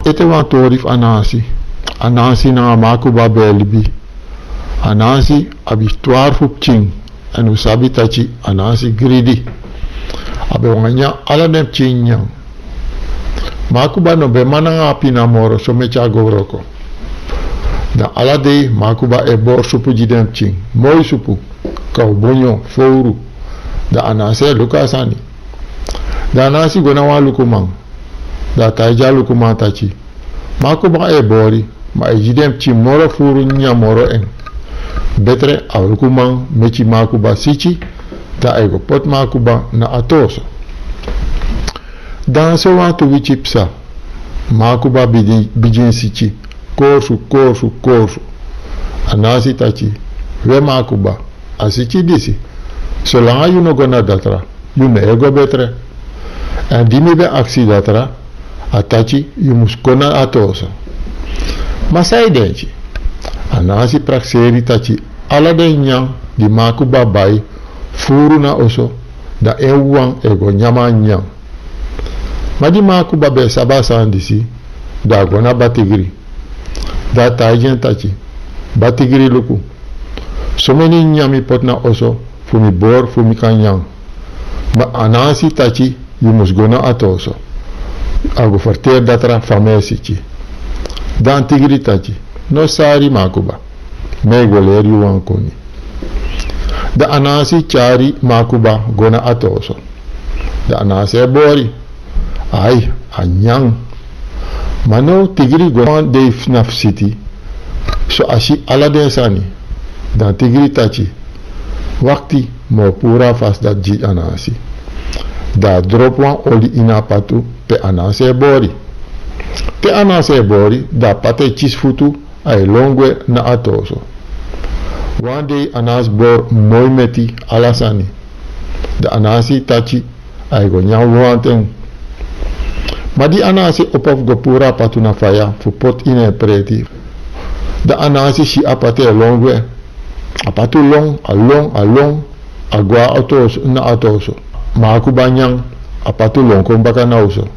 Ete wan torif anasi. Anasi na makuba belibi. Anasi abituar fupching. En usabi tachi anasi greedy. Abe wanya ala dem chinyang. Makuba no be mananga api na moro so mecha goroko. Da ala de makuba e bor supu jidem ching. Moi supu. Kau bonyo fouru. Da anase lukasani. Da anasi gona wa lukumang. Da taija lukumang tachi. Makuba e bori. Ma e jidem ching moro furu nya moro eng. Betre a lukumang mechi makuba sichi. Da ego pot makuba na atoso. Dan so want to wichipsa. Makuba bijin sichi. Korsu. Anasi tachi. We makuba. Asichi disi. So langa you no gonna datra. You ne ego betre. En dimi be aksi datra. Atachi you mus gonna atoso. Masai denchi. Anasi prakseri tachi. Ala de nyang di makuba bai. Furu na oso. Da ewang ego nyama nyang. Madi makuba be sabasa andisi. Da gona batigiri. Da taijen tachi. Batigiri luku. So many nyami potna oso. Fumi bor fumi kanyang. Ma anasi tachi. You must gona atoso. Ago farter datra famesichi. Dan tigiri tachi. No sari makuba. Megoler yu wankoni. Da anasi chari makuba gona atoso. Da anasi bori. Ay, anyang. Mano tigiri gona de fnaf city. So ashi ala desani. Dan tigiri tachi. Wakti mo pura fast dat jit anasi. Da drop wan oli ina patu pe anase bori. Pe anase bori da pate chisfutu ay longwe na atoso. One day anas bor moi meti alasani. Da anasi tachi ay go nyaw wanten. Madi anasi opof go pura patu na faya fu pot ine preti. Da anasi shi apate longwe. Apatu long, along, agwa atoso na atoso. Makuba nyang apatu long kombaka na uso.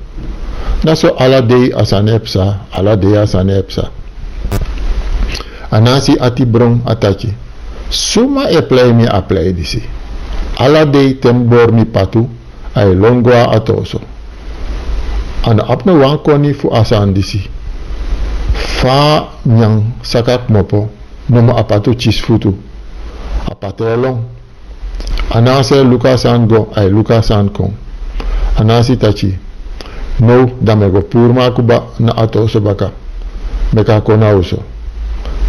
Naso ala day asanepsa. Anasi ati brong atachi. Suma apply disi. Ala day tembor ni patu ay longwa atoso. Ana apna wankoni fu asan disi. Fa nyang sakat mopo noma apatu chisfutu. Apate long. Anase luka san go ay luka san kong. Anasi tachi. No damego pur makuba na atoso baka. Beka kona uso.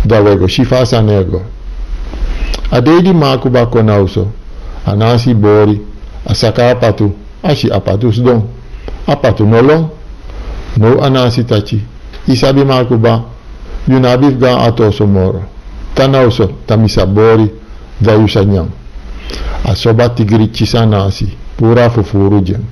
Dawego shifa sanego. Adedi makuba kona uso. Anasi bori. Asaka apatu. Ashi apatu sdong. Apatu nolong. No anasi tachi. Isabi makuba. Yunabif ga atoso moro. Tana uso. Tamisa bori. Dayusa nyang. Asoba tigiri chisa nasi. Pura fufuru jen.